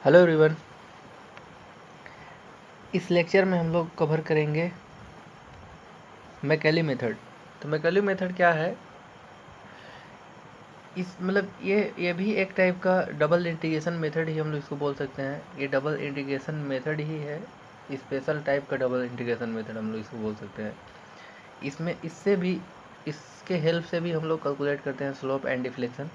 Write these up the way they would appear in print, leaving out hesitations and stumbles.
Hello everyone. इस lecture में हम लोग कवर करेंगे मैकेली मेथड। तो मैकेली मेथड क्या है? इस मतलब ये भी एक टाइप का डबल इंटीग्रेशन मेथड ही हम लोग इसको बोल सकते हैं। ये डबल इंटीग्रेशन मेथड ही है, स्पेशल टाइप का डबल इंटीग्रेशन मेथड हम लोग इसको बोल सकते हैं। इसमें इसके हेल्प से भी हम लोग कैलकुलेट करते हैं स्लोप एंड डिफ्लेक्शन।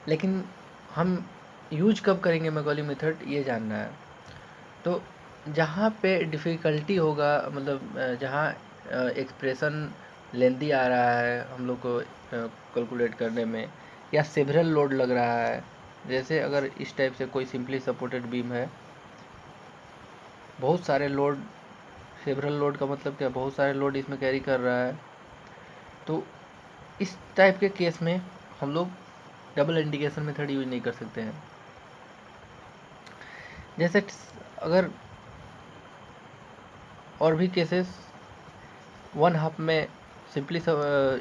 लेकिन हम यूज कब करेंगे मैकेली मेथड, ये जानना है। तो जहाँ पे डिफ़िकल्टी होगा, मतलब जहाँ एक्सप्रेशन लेंदी आ रहा है हम लोग को कैलकुलेट करने में, या सेवरल लोड लग रहा है, जैसे अगर इस टाइप से कोई सिंपली सपोर्टेड बीम है, बहुत सारे लोड, सेवरल लोड का मतलब क्या, बहुत सारे लोड इसमें कैरी कर रहा है, तो इस टाइप के केस में हम लोग डबल इंटीग्रेशन मेथड यूज नहीं कर सकते हैं। जैसे अगर और भी केसेस, वन हाफ में सिंपली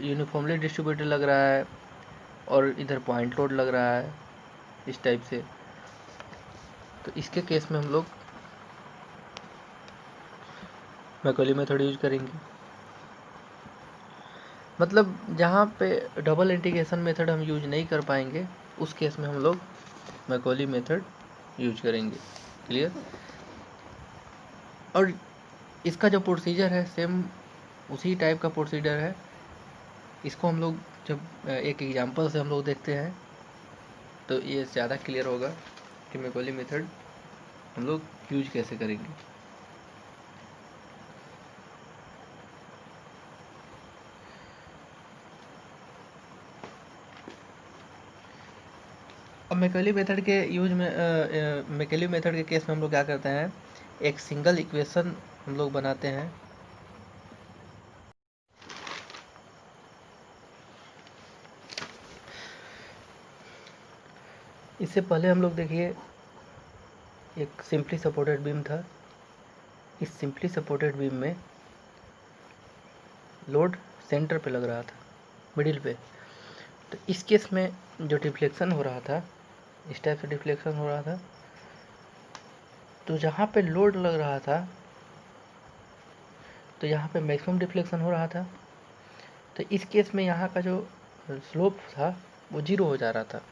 यूनिफॉर्मली डिस्ट्रीब्यूटेड लग रहा है और इधर पॉइंट लोड लग रहा है इस टाइप से, तो इसके केस में हम लोग मैकेली मेथड यूज करेंगे। मतलब जहाँ पे डबल इंटीग्रेशन मेथड हम यूज नहीं कर पाएंगे, उस केस में हम लोग मैकेली मेथड यूज करेंगे। क्लियर? और इसका जो प्रोसीजर है सेम उसी टाइप का प्रोसीजर है। इसको हम लोग जब एक एग्जांपल से हम लोग देखते हैं तो ये ज़्यादा क्लियर होगा कि मैकेली मेथड हम लोग यूज कैसे करेंगे। अब मैकेली मेथड के यूज में मैकेली मेथड के केस में हम लोग क्या करते हैं, एक सिंगल इक्वेशन हम लोग बनाते हैं। इससे पहले हम लोग देखिए, एक सिंपली सपोर्टेड बीम था। इस सिंपली सपोर्टेड बीम में लोड सेंटर पे लग रहा था, मिडिल पे। तो इस केस में जो डिफ्लेक्शन हो रहा था, इस टाइप से डिफ्लेक्शन हो रहा था, तो जहाँ पे लोड लग रहा था तो यहाँ पे मैक्सिमम डिफ्लेक्शन हो रहा था। तो इस केस में यहाँ का जो स्लोप था वो 0 हो जा रहा था।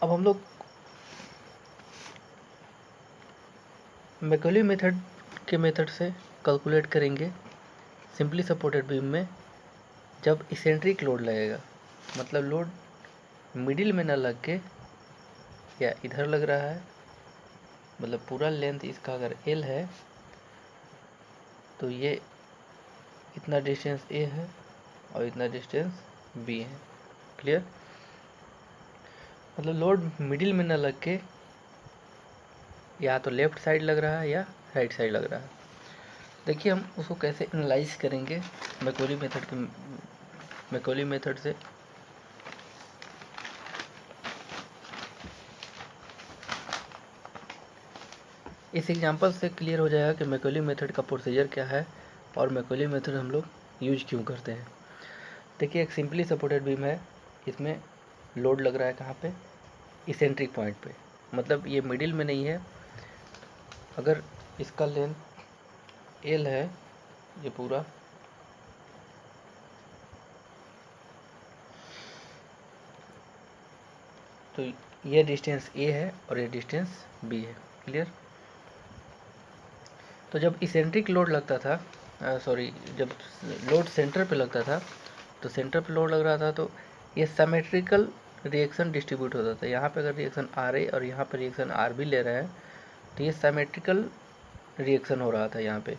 अब हम लोग मैकेली मेथड से कैलकुलेट करेंगे सिंपली सपोर्टेड बीम में जब इसेंट्रिक लोड लगेगा, मतलब लोड मिडिल में ना लग के या इधर लग रहा है, मतलब पूरा लेंथ इसका अगर L है तो ये इतना डिस्टेंस A है और इतना डिस्टेंस B है। क्लियर? मतलब लोड मिडिल में ना लग के या तो लेफ्ट साइड लग रहा है या राइट साइड लग रहा है। देखिए हम उसको कैसे एनालाइज करेंगे मैकेली मेथड से। इस एग्जांपल से क्लियर हो जाएगा कि मैकेली मेथड का प्रोसीजर क्या है और मैकेली मेथड हम लोग यूज क्यों करते हैं। देखिए एक सिंपली सपोर्टेड बीम है, इसमें लोड लग रहा है कहाँ पे, इसेंट्रिक पॉइंट पे, मतलब ये मिडिल में नहीं है। अगर इसका लेंथ L है, ये पूरा, तो ये डिस्टेंस A है और ये डिस्टेंस B है। क्लियर? तो जब इसेंट्रिक लोड लगता था, जब लोड सेंटर पे लगता था, तो सेंटर पे लोड लग रहा था तो ये सिमेट्रिकल रिएक्शन डिस्ट्रीब्यूट होता था। यहाँ पे अगर रिएक्शन RA और यहाँ पे रिएक्शन RB ले रहे हैं तो ये सिमेट्रिकल रिएक्शन हो रहा था। यहाँ पे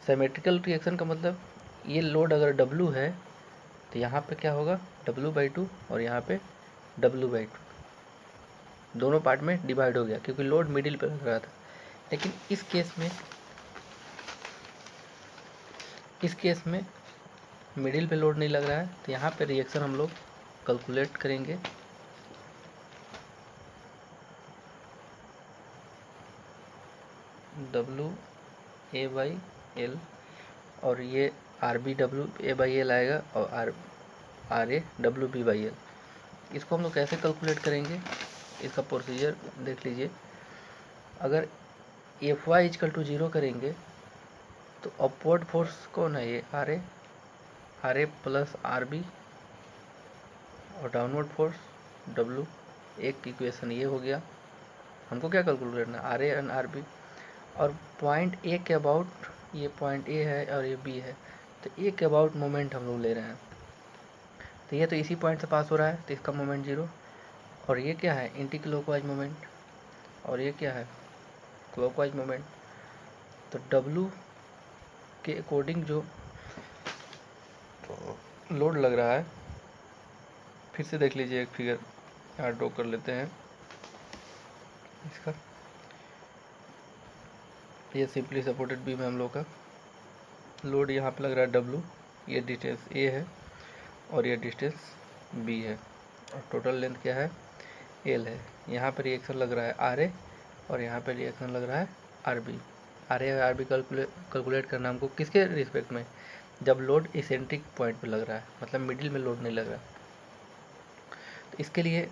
सिमेट्रिकल रिएक्शन का मतलब, ये लोड अगर W है तो यहाँ पे क्या होगा, W/2, और यहाँ पे W/2, दोनों पार्ट में डिवाइड हो गया क्योंकि लोड मिडिल पे लग रहा था। लेकिन इस केस में मिडिल पे लोड नहीं लग रहा है, तो यहाँ पे रिएक्शन हम लोग कैलकुलेट करेंगे। WA/L, और ये RB WA/L आएगा और RA WB/L। इसको हम लोग कैसे कैलकुलेट करेंगे, इसका प्रोसीजर देख लीजिए। अगर एफ वाई इजकल टू 0 करेंगे तो अपवर्ड फोर्स कौन है, ये R A plus R B, और डाउनवर्ड फोर्स डब्लू। एक इक्वेशन ये हो गया। हमको क्या कैलकुलेट करना है, R A and R B. और पॉइंट ए के अबाउट, ये पॉइंट ए है और ये बी है, तो ए के अबाउट मोमेंट हम लोग ले रहे हैं। तो ये तो इसी पॉइंट से पास हो रहा है, तो इसका मोमेंट 0। और ये क्या है, एंटी क्लॉकवाइज मोमेंट, और ये क्या है, क्लॉकवाइज मोमेंट। तो डब्लू के अकॉर्डिंग जो लोड लग रहा है, फिर से देख लीजिए, एक फिगर यहाँ ड्रॉ कर लेते हैं इसका। ये सिंपली सपोर्टेड बीम है हम लोग का। लोड यहाँ पे लग रहा है डब्लू, ये डिस्टेंस ए है और ये डिस्टेंस बी है, और टोटल लेंथ क्या है, एल है। यहाँ पर रिएक्शन लग रहा है आर ए, और यहाँ पर रिएक्शन लग रहा है आर बी। आर ए और आर बी कैलकुलेट करना हमको किसके रिस्पेक्ट में, जब लोड इसेंट्रिक पॉइंट पे लग रहा है, मतलब मिडिल में लोड नहीं लग रहा। तो इसके लिए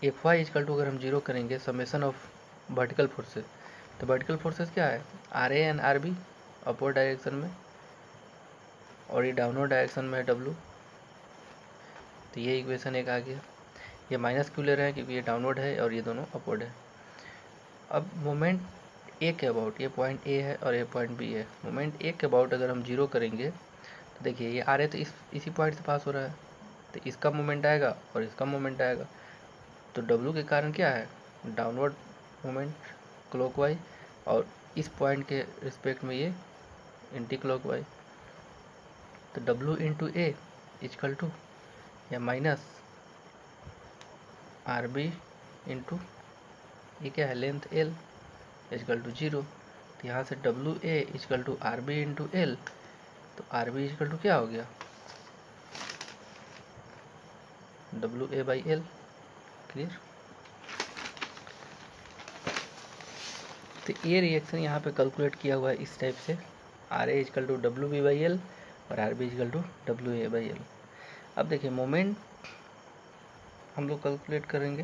एफ वाई इजकल टू अगर हम 0 करेंगे समेसन ऑफ वर्टिकल फोर्सेस, तो वर्टिकल फोर्सेस क्या है, R A and R B upward direction में, और ये डाउनवर्ड डायरेक्शन में है डब्लू। तो ये इक्वेशन एक आ गया। ये माइनस क्यों ले रहे हैं, क्योंकि ये डाउनवर्ड है और ये दोनों अपवर्ड है। अब मोमेंट ए के अबाउट, ये पॉइंट ए है और ये पॉइंट बी है, मोमेंट ए के अबाउट अगर हम 0 करेंगे तो देखिए ये आ रहे तो इसी पॉइंट से पास हो रहा है, तो इसका मोमेंट आएगा और इसका मोमेंट आएगा। तो डब्लू के कारण क्या है, डाउनवर्ड मोमेंट क्लॉकवाइज, और इस पॉइंट के रिस्पेक्ट में ये एंटी क्लॉकवाइज। तो W into A is equal to या माइनस आर बी इंटू ये क्या है, लेंथ एल इजकल टू 0। तो यहाँ से W A is equal to R B into L, तो आर बी इजकल टू क्या हो गया, W A by L. Clear. तो ये रिएक्शन यहाँ पे कैलकुलेट किया हुआ है इस टाइप से, R A is equal to W B by L और R B is equal to W A by L. अब देखिए मोमेंट हम लोग कैलकुलेट करेंगे।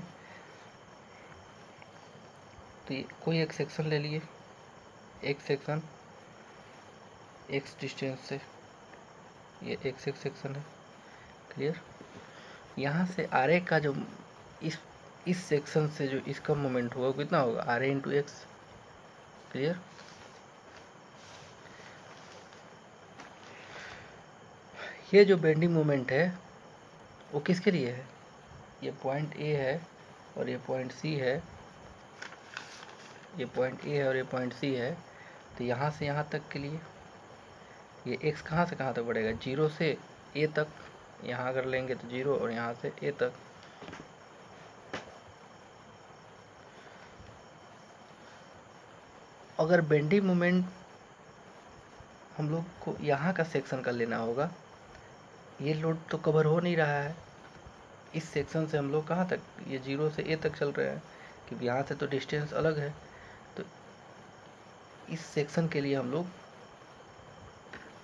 तो ये कोई एक सेक्शन ले लिए, एक सेक्शन एक्स डिस्टेंस से, ये एक्स एक सेक्शन है। क्लियर। यहाँ से आर ए का जो इस सेक्शन से जो इसका मोमेंट होगा वो कितना होगा, R A into X. Clear. ये जो बेंडिंग मोमेंट है वो किसके लिए है, ये पॉइंट ए है और ये पॉइंट सी है, ये पॉइंट ए है और ये पॉइंट सी है। तो यहाँ से यहाँ तक के लिए ये x कहाँ से कहाँ तक बढ़ेगा, 0 से a तक। यहाँ अगर लेंगे तो 0 और यहाँ से a तक। अगर बेंडिंग मोमेंट हम लोग को यहाँ का सेक्शन का लेना होगा, ये लोड तो कवर हो नहीं रहा है इस सेक्शन से, हम लोग कहाँ तक, ये 0 से a तक चल रहे हैं, क्योंकि यहाँ से तो डिस्टेंस अलग है। तो इस सेक्शन के लिए हम लोग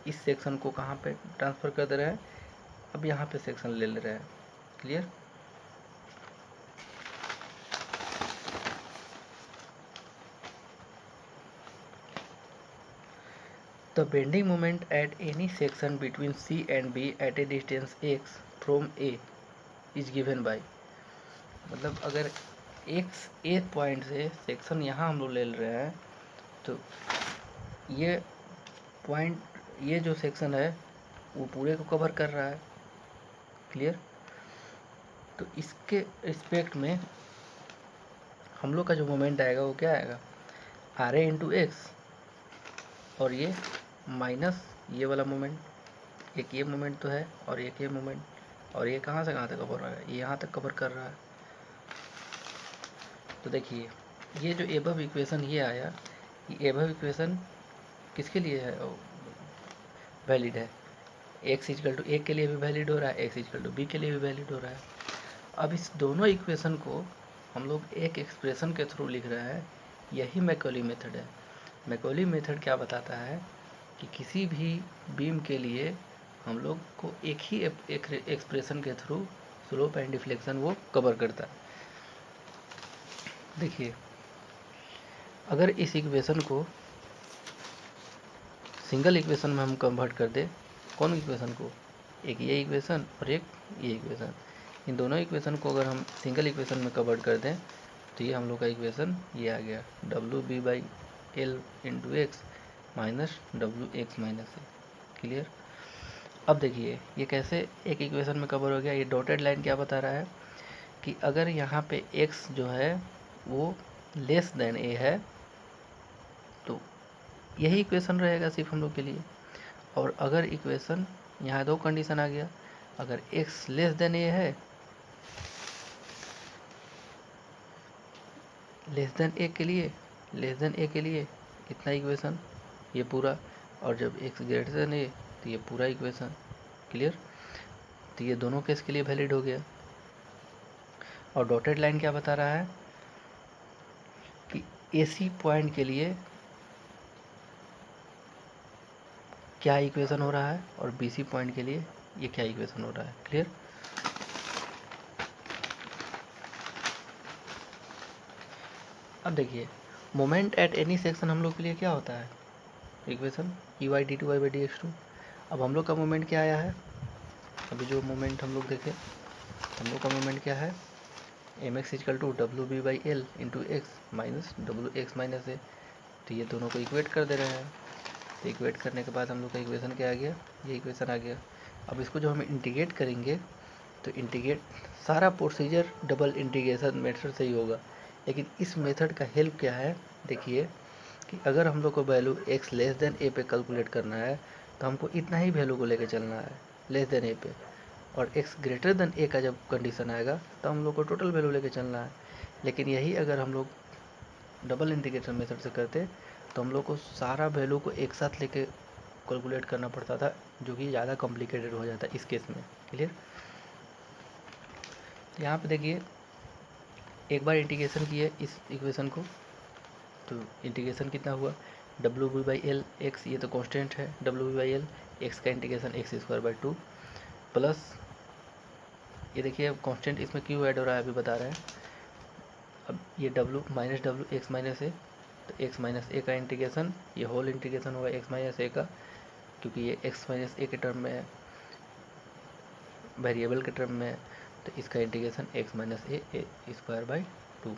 इस सेक्शन को कहाँ पे ट्रांसफ़र कर दे रहे हैं, अब यहाँ पे सेक्शन ले रहे हैं। Clear. The bending moment at any section between C and B at a distance x from A is given by, मतलब अगर x ए पॉइंट से सेक्शन यहाँ हम लोग ले रहे हैं, तो ये पॉइंट, ये जो सेक्शन है वो पूरे को कवर कर रहा है। क्लियर। तो इसके रिस्पेक्ट में हम लोग का जो मोमेंट आएगा वो क्या आएगा, आर ए इंटू एक्स, और ये माइनस ये वाला मोमेंट, एक ये मोमेंट तो है और एक ये मोमेंट, और ये कहाँ से कहाँ तक कवर रहा है, ये यहाँ तक कवर कर रहा है। तो देखिए ये जो एबव इक्वेशन ये आया, ये एबव इक्वेशन किसके लिए है, वैलिड है, एक्स इजकल टू ए के लिए भी वैलिड हो रहा है, एक्स इजकल टू बी के लिए भी वैलिड हो रहा है। अब इस दोनों इक्वेशन को हम लोग एक एक्सप्रेशन के थ्रू लिख रहे हैं, यही मैकॉली मेथड है। मैकॉली मेथड क्या बताता है कि किसी भी बीम के लिए हम लोग को एक ही एक्सप्रेशन के थ्रू स्लोप एंड डिफ्लेक्शन वो कवर करता है। देखिए अगर इस इक्वेशन को सिंगल इक्वेशन में हम कन्वर्ट कर दें, कौन इक्वेशन को, एक ये इक्वेशन और एक ये इक्वेशन, इन दोनों इक्वेशन को अगर हम सिंगल इक्वेशन में कन्वर्ट कर दें तो ये हम लोग का इक्वेशन ये आ गया WB/L into x minus WX-A। Clear. अब देखिए ये कैसे एक इक्वेशन में कवर हो गया। ये डॉटेड लाइन क्या बता रहा है कि अगर यहाँ पे x जो है वो लेस देन a है तो यही इक्वेशन रहेगा सिर्फ हम लोग के लिए। और अगर इक्वेशन यहाँ दो कंडीशन आ गया, अगर x लेस देन a है, लेस देन a के लिए इतना इक्वेशन ये पूरा, और जब x ग्रेटर देन a तो ये पूरा इक्वेशन। क्लियर। तो ये दोनों केस के लिए वैलिड हो गया। और डॉटेड लाइन क्या बता रहा है कि AC पॉइंट के लिए क्या इक्वेशन हो रहा है और BC पॉइंट के लिए ये क्या इक्वेशन हो रहा है। क्लियर। अब देखिए मोमेंट एट एनी सेक्शन हम लोग के लिए क्या होता है, इक्वेशन EY/dy/dx2। अब हम लोग का मोमेंट क्या आया है, अभी जो मोमेंट हम लोग देखें, हम लोग का मोमेंट क्या है, mx = WB/L into x minus WX-A। तो ये दोनों को इक्वेट कर दे रहे हैं। तो इक्वेट करने के बाद हम लोग का इक्वेशन क्या आ गया, ये इक्वेशन आ गया। अब इसको जो हम इंटीग्रेट करेंगे तो इंटीग्रेट सारा प्रोसीजर डबल इंटीग्रेशन मेथड से ही होगा। लेकिन इस मेथड का हेल्प क्या है, देखिए कि अगर हम लोग को value x less than a पे कैलकुलेट करना है तो हमको इतना ही वैल्यू को लेके चलना है लेस देन a पे, और x ग्रेटर देन a का जब कंडीशन आएगा तो हम लोग को टोटल वैल्यू लेके चलना है। लेकिन यही अगर हम लोग डबल इंटीग्रेशन मेथड से करते तो हम लोग को सारा वैल्यू को एक साथ लेके कैलकुलेट करना पड़ता था, जो कि ज़्यादा कॉम्प्लिकेटेड हो जाता है इस केस में। क्लियर। यहाँ पे देखिए एक बार इंटीग्रेशन किए इस इक्वेशन को तो इंटीग्रेशन कितना हुआ, WB/L x, ये तो कांस्टेंट है, WB/L x का इंटीग्रेशन x² 2 प्लस ये देखिए अब कांस्टेंट इसमें क्यों ऐड हो रहा है अभी बता रहे हैं। अब ये WX-A तो x-A का इंटीग्रेशन, ये होल इंटीग्रेशन होगा x-A का, क्योंकि ये x-A के टर्म में है, वेरिएबल के टर्म में है, तो इसका इंटीग्रेशन x-A² 2।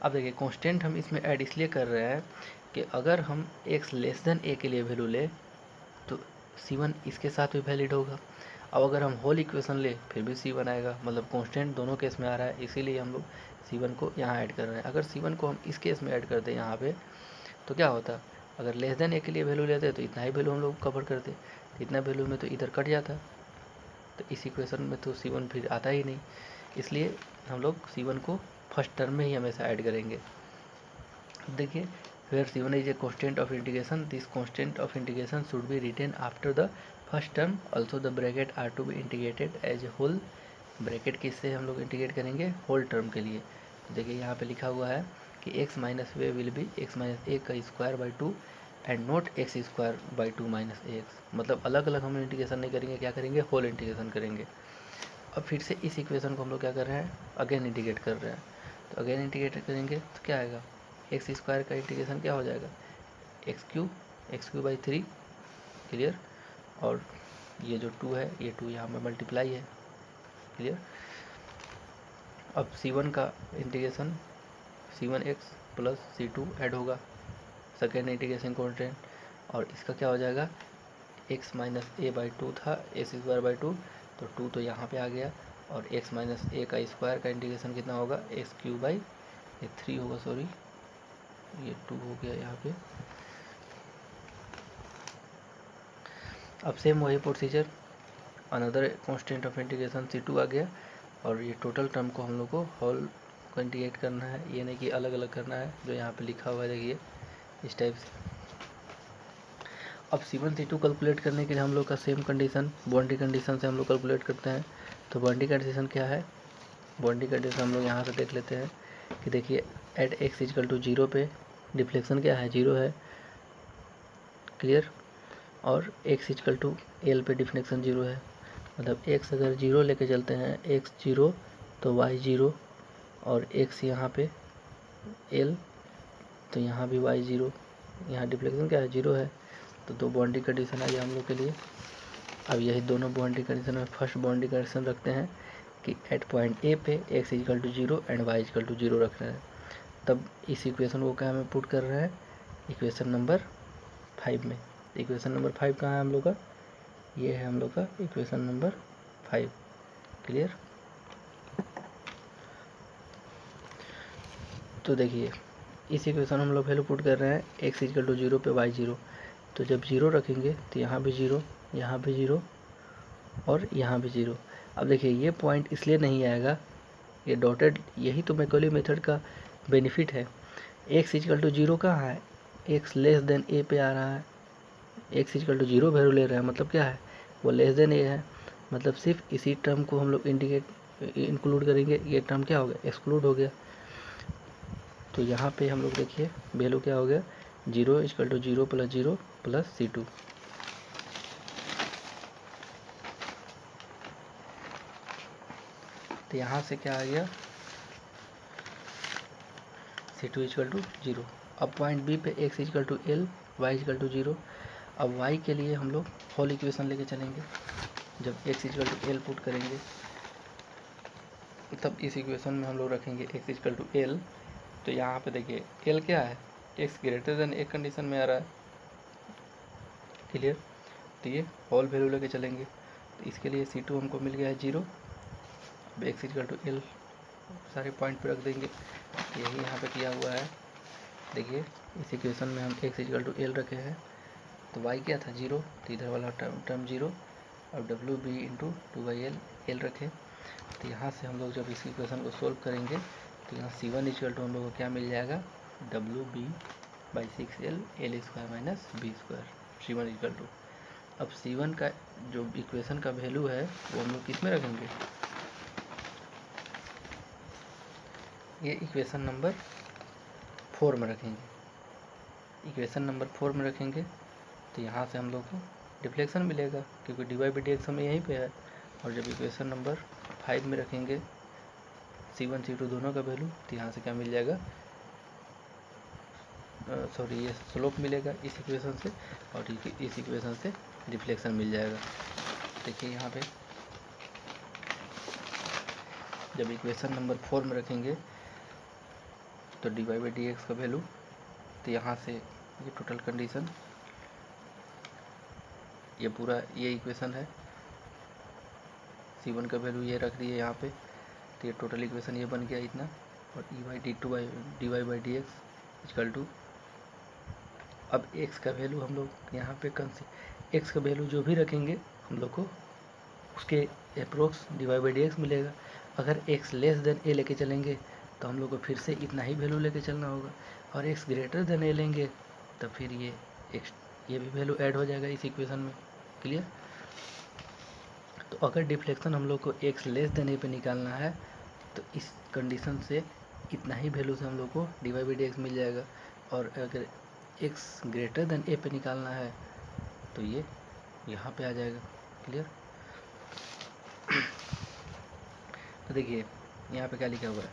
अब देखिए कांस्टेंट हम इसमें ऐड इसलिए कर रहे हैं कि अगर हम x लेस देन a के लिए वैल्यू ले तो C1 इसके साथ भी वैलिड होगा। अब अगर हम होल इक्वेशन ले फिर भी C1 आएगा, मतलब कांस्टेंट दोनों केस में आ रहा है, इसीलिए हम लोग C1 को यहाँ ऐड कर रहे हैं। अगर C1 को हम इस केस में ऐड करते यहाँ पे तो क्या होता, अगर लेस देन a के लिए वैल्यू लेते तो इतना ही वैल्यू हम लोग कवर करते, इतना वैल्यू में तो इधर कट जाता, तो इस इक्वेशन में तो C1 फिर आता ही नहीं, इसलिए हम लोग C1 को फर्स्ट टर्म में ही हमेशा ऐड करेंगे। देखिए where C1 is a constant of integration, this constant of integration should be written after the first term, also the bracket are to be integrated as a whole। Bracket किससे हम लोग integrate करेंगे, whole term के लिए। देखिए यहाँ पे लिखा हुआ है कि x-a विल बी x-a का square by 2 and not x² 2 - ax, मतलब अलग अलग हम इंटीग्रेशन नहीं करेंगे, क्या करेंगे, होल इंटीग्रेशन करेंगे। अब फिर से इस इक्वेशन को हम लोग क्या कर रहे हैं, अगेन इंटीग्रेट कर रहे हैं। तो अगेन इंटीग्रेट करेंगे तो क्या आएगा, x² का इंटीग्रेशन क्या हो जाएगा, x³ 3। क्लियर। और ये जो 2 है ये 2 यहाँ में मल्टीप्लाई है। क्लियर। अब C1 का integration C1x plus C2 add होगा, सेकेंड इंटीग्रेशन कॉन्स्टेंट, और इसका क्या हो जाएगा, x-a/2 था x² 2, तो 2 तो यहाँ पे आ गया, और x-a का स्क्वायर का इंटीग्रेशन कितना होगा, x³ 3 होगा, सॉरी ये 2 हो गया यहाँ पे। अब सेम वही procedure, another constant of integration C2 आ गया, और ये टोटल टर्म को हम लोग को होल को इंटीग्रेट करना है, ये नहीं कि अलग अलग करना है, जो यहाँ पे लिखा हुआ है देखिए इस टाइप से। अब C1 C2 कैलकुलेट करने के लिए हम लोग का सेम कंडीशन, बाउंड्री कंडीशन से हम लोग कैलकुलेट करते हैं। तो बाउंड्री कंडीशन क्या है, बाउंड्री कंडीशन हम लोग यहाँ से देख लेते हैं कि देखिए एट x = 0 पे डिफ्लेक्शन क्या है, 0 है। क्लियर। और x = L पे डिफ्लेक्शन 0 है। मतलब x अगर 0 लेके चलते हैं, x 0 तो y 0, और x यहाँ पे l तो यहाँ भी y 0, यहाँ डिफ्लेक्शन क्या है 0 है, तो दो बाउंड्री कंडीशन आ गया हम लोग के लिए। अब यही दोनों बाउंड्री कंडीशन में फर्स्ट बाउंड्री कंडीशन रखते हैं कि एट पॉइंट ए पे x equal to 0 and y equal to 0 रख रहे हैं। तब इस इक्वेशन को क्या हमें पुट कर रहे हैं, इक्वेशन नंबर 5 में। इक्वेशन नंबर 5 कहाँ है हम लोग का, ये है हम लोग का इक्वेशन नंबर 5। क्लियर। तो देखिए इस इक्वेशन हम लोग वैल्यू पुट कर रहे हैं x इक्वल टू 0 पे y 0, तो जब 0 रखेंगे तो यहाँ भी 0, यहाँ भी 0 और यहाँ भी 0। अब देखिए ये पॉइंट इसलिए नहीं आएगा, ये डॉटेड, यही तो मैकॉली मेथड का बेनिफिट है। x इक्वल टू 0 कहाँ है, x लेस देन a पे आ रहा है, x इक्वल टू 0 वैल्यू ले रहा है, मतलब क्या है वो लेस देन a है, मतलब सिर्फ इसी टर्म को हम लोग इंक्लूड करेंगे, ये टर्म क्या हो गया एक्सक्लूड हो गया। तो यहाँ पे हम लोग देखिए वैल्यू क्या हो गया, 0 equal to 0 plus 0 plus C2। तो यहाँ से क्या आ गया, C2 इक्वल टू 0। अब पॉइंट बी पे x equal to l, y equal to 0। अब y के लिए हम लोग होल इक्वेशन लेके चलेंगे। जब x equal to l put करेंगे तब इस इक्वेशन में हम लोग रखेंगे x इक्वल टू l। तो यहाँ पे देखिए l क्या है, x ग्रेटर देन एक कंडीशन में आ रहा है। क्लियर। तो ये होल वैल्यू लेके चलेंगे, तो इसके लिए C2 हमको मिल गया है 0। अब x इक्वल टू l सारे पॉइंट पे रख देंगे, यही यहाँ पे किया हुआ है। देखिए इस इक्वेशन में हम x इक्वल टू l रखे हैं, तो y क्या था 0, तो इधर वाला टर्म 0। अब W B into 2/l l रखे, तो यहाँ से हम लोग जब इस इक्वेशन को सोल्व करेंगे तो यहाँ C1 इक्वल टू हम लोग को क्या मिल जाएगा, WB/6l l square minus B square. C1 equal to, अब C1 का जो इक्वेशन का वैल्यू है वो हम लोग किस में रखेंगे, ये इक्वेशन नंबर 4 में रखेंगे। इक्वेशन नंबर 4 में रखेंगे तो यहाँ से हम लोग को डिफ्लेक्शन मिलेगा, क्योंकि dy/dx हमें यहीं पे है। और जब इक्वेशन नंबर 5 में रखेंगे C1 C2 दोनों का वैल्यू, तो यहाँ से क्या मिल जाएगा, सॉरी ये स्लोप मिलेगा इस इक्वेशन से, और इस इक्वेशन से डिफ्लेक्शन मिल जाएगा। देखिए यहाँ पे जब इक्वेशन नंबर 4 में रखेंगे तो dy/dx का वैल्यू, तो यहाँ से ये टोटल कंडीशन, ये पूरा ये इक्वेशन है, C1 का वैल्यू ये रख दिए यहाँ पे, तो ये टोटल इक्वेशन ये बन गया इतना। और dy/dx इक्वल टू, अब x का वैल्यू हम लोग यहाँ पे x का वैल्यू जो भी रखेंगे हम लोग को उसके अप्रोक्स dy/dx मिलेगा। अगर x लेस देन a लेके चलेंगे तो हम लोग को फिर से इतना ही वैल्यू लेके चलना होगा, और x ग्रेटर देन a लेंगे तो फिर ये भी वैल्यू ऐड हो जाएगा इस इक्वेशन में। क्लियर। तो अगर डिफ्लेक्शन हम लोग को x लेस देन a पे निकालना है तो इस कंडीशन से इतना ही वैल्यू से हम लोग को dy/dx मिल जाएगा, और अगर x ग्रेटर देन a पे निकालना है तो ये यहाँ पे आ जाएगा। क्लियर। तो देखिए यहाँ पे क्या लिखा हुआ है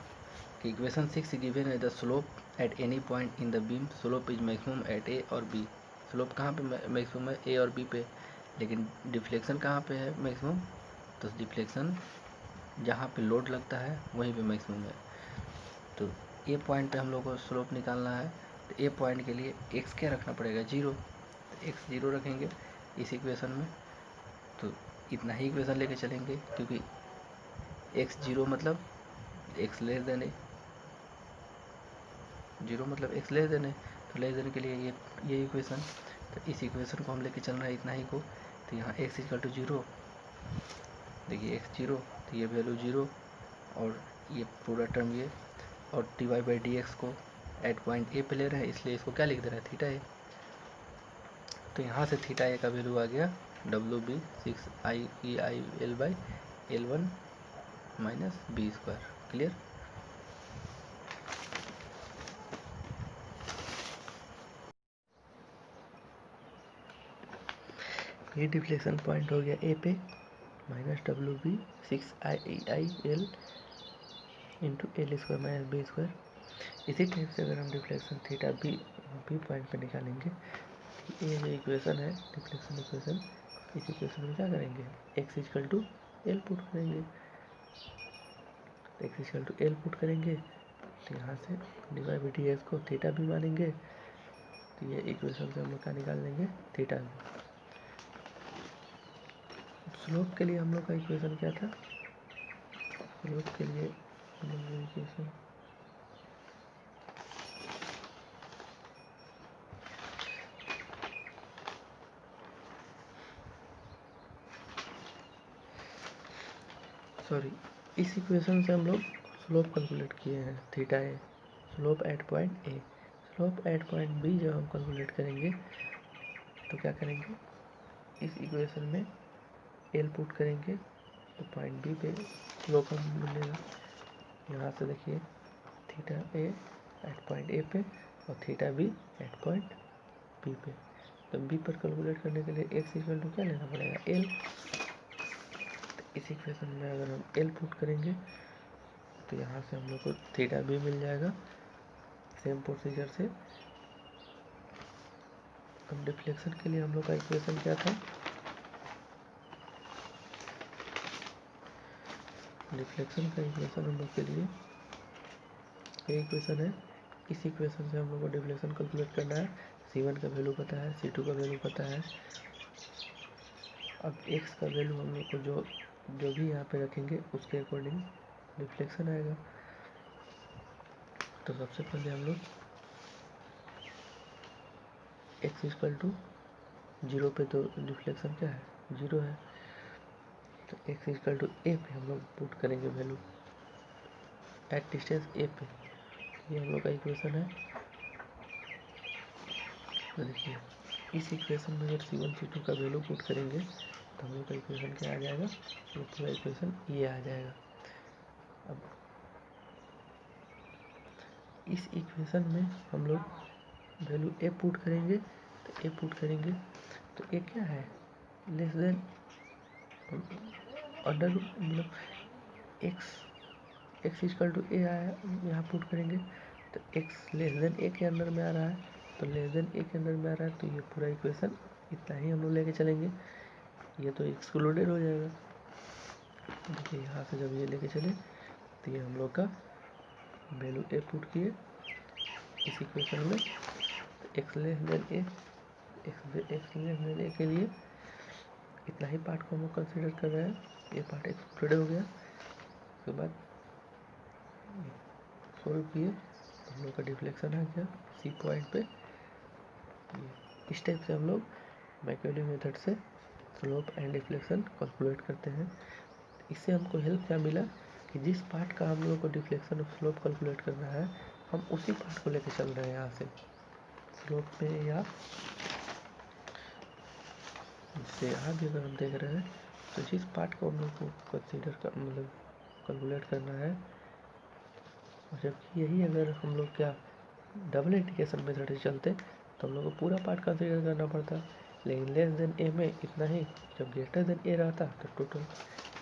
कि इक्वेशन 6 गिवन है the slope at any point in the beam, slope is maximum at A और बी। स्लोप कहाँ पे मैक्सिमम है, ए और बी पे, लेकिन डिफ्लेक्शन कहाँ पे है मैक्सिमम, तो डिफ्लेक्शन जहाँ पे लोड लगता है वहीं पे मैक्सिमम है। तो ए पॉइंट पे हम लोग को स्लोप निकालना है, तो ए पॉइंट के लिए एक्स क्या रखना पड़ेगा 0, तो एक्स 0 रखेंगे इस इक्वेशन में, तो इतना ही इक्वेशन लेके चलेंगे, क्योंकि एक्स 0 मतलब एक्स लेस देन ए, 0 मतलब एक्स लेस देन ए, तो लेस देन के लिए ये इक्वेशन, तो इस इक्वेशन को हम लेके चल रहे हैं इतना ही को। तो यहाँ x इक्वल टू 0, देखिए x 0, तो ये वैल्यू 0 और ये पूरा टर्म ये, और dy/dx को एट पॉइंट ए पे ले रहे हैं इसलिए इसको क्या लिख दे रहे हैं थीटा ए। तो यहाँ से थीटा ए का वैल्यू आ गया WB/6IEIL/L1 minus B square. Clear. ये डिफ्लेक्शन पॉइंट हो गया ए पे, minus W B 6 I into L square minus B square. इसी टाइप से अगर हम डिफ्लेक्शन थीटा बी पॉइंट पे निकालेंगे, ये जो इक्वेशन है डिफ्लेक्शन इक्वेशन, इस इक्वेशन में क्या करेंगे, X equal to L put करेंगे। X equal to L put करेंगे तो यहाँ से डिवाई बाई डी एक्स को थीटा भी मानेंगे, तो ये इक्वेशन से हम लोग क्या निकाल लेंगे, थीटा भी। स्लोप के लिए हम लोग का इक्वेशन क्या था, स्लोप के लिए हम लोग वो इक्वेशन इस इक्वेशन से हम लोग स्लोप कैलकुलेट किए हैं, theta A, slope at point A. Slope at point B जब हम कैलकुलेट करेंगे तो क्या करेंगे, इस इक्वेशन में एल पुट करेंगे तो पॉइंट बी पे स्लोप हम मिलेगा। यहाँ से देखिए theta A at point A पे और theta B at point B पे। तो बी पर कैलकुलेट करने के लिए एक्स इक्वल टू क्या लेना पड़ेगा, एल। इस इक्वेशन में अगर हम एल पुट करेंगे तो यहाँ से हम लोग को थीटा भी मिल जाएगा। सेम प्रोसीजर से अब डिफ्लेक्शन के लिए हम लोग का इक्वेशन क्या था, डिफ्लेक्शन का इक्वेशन हम लोग के लिए ये इक्वेशन है। इस इक्वेशन से हम लोग को डिफ्लेक्शन कैलकुलेट करना है। C1 का वैल्यू पता है, C2 का वैल्यू पता है। अब x का वैल्यू हम लोग को जो भी यहाँ पे रखेंगे उसके अकॉर्डिंग डिफ्लेक्शन आएगा। तो सबसे पहले हम लोग x इक्वल टू 0 पे, तो डिफ्लेक्शन क्या है, 0 है। तो x इक्वल टू a पे हम लोग पुट करेंगे वैल्यू एट डिस्टेंस a पे। ये हम लोग का इक्वेशन है। तो देखिए इस इक्वेशन में अगर C1 C2 का वैल्यू पुट करेंगे तो हम लोग का इक्वेशन क्या आ जाएगा, ये पूरा इक्वेशन ये आ जाएगा। अब इस इक्वेशन में हम लोग वैल्यू ए पुट करेंगे, तो ए पुट करेंगे तो ए क्या है, लेस देन अंडर मतलब एक्स इक्वल टू ए आया, यहाँ पुट करेंगे तो एक्स लेस देन ए के अंदर में आ रहा है, तो लेस देन ए के अंदर में आ रहा है, तो ये पूरा इक्वेशन इतना ही हम लोग लेके चलेंगे, ये तो एक्सक्लूडेड हो जाएगा। देखिए यहाँ से जब ये लेके चले तो ये हम लोग का वैल्यू ए पुट किए इस इक्वेशन में, एक्स लेस देन ए, एक्स लेस देन ए के लिए इतना ही पार्ट को हम लोग कंसिडर कर रहे हैं, ये पार्ट एक्सक्लूडेड हो गया। उसके बाद सोल्व किए तो हम लोग का डिफ्लेक्शन आ गया सी पॉइंट पे। इस टाइप से हम लोग मैकेनिकल मेथड से स्लोप एंड डिफ्लेक्शन कैलकुलेट करते हैं। इससे हमको हेल्प क्या मिला कि जिस पार्ट का हम लोग को डिफ्लेक्शन और स्लोप कैलकुलेट करना है, हम उसी पार्ट को लेके चल रहे हैं यहाँ से स्लोप पे, या जैसे यहाँ भी अगर हम देख रहे हैं तो जिस पार्ट को हम लोग को कंसीडर कर मतलब कैलकुलेट करना है, और जबकि यही अगर हम लोग क्या डबल इंटीग्रेशन मेथड से चलते तो हम लोग को पूरा पार्ट कंसीडर करना पड़ता, लेकिन लेस देन ए में इतना ही, जब ग्रेटर देन ए रहता तो टोटल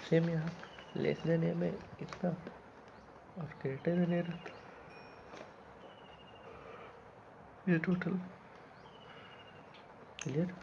सेम, यहाँ लेस देन ए में इतना और ग्रेटर देन ए रहता, ये टोटल। क्लियर।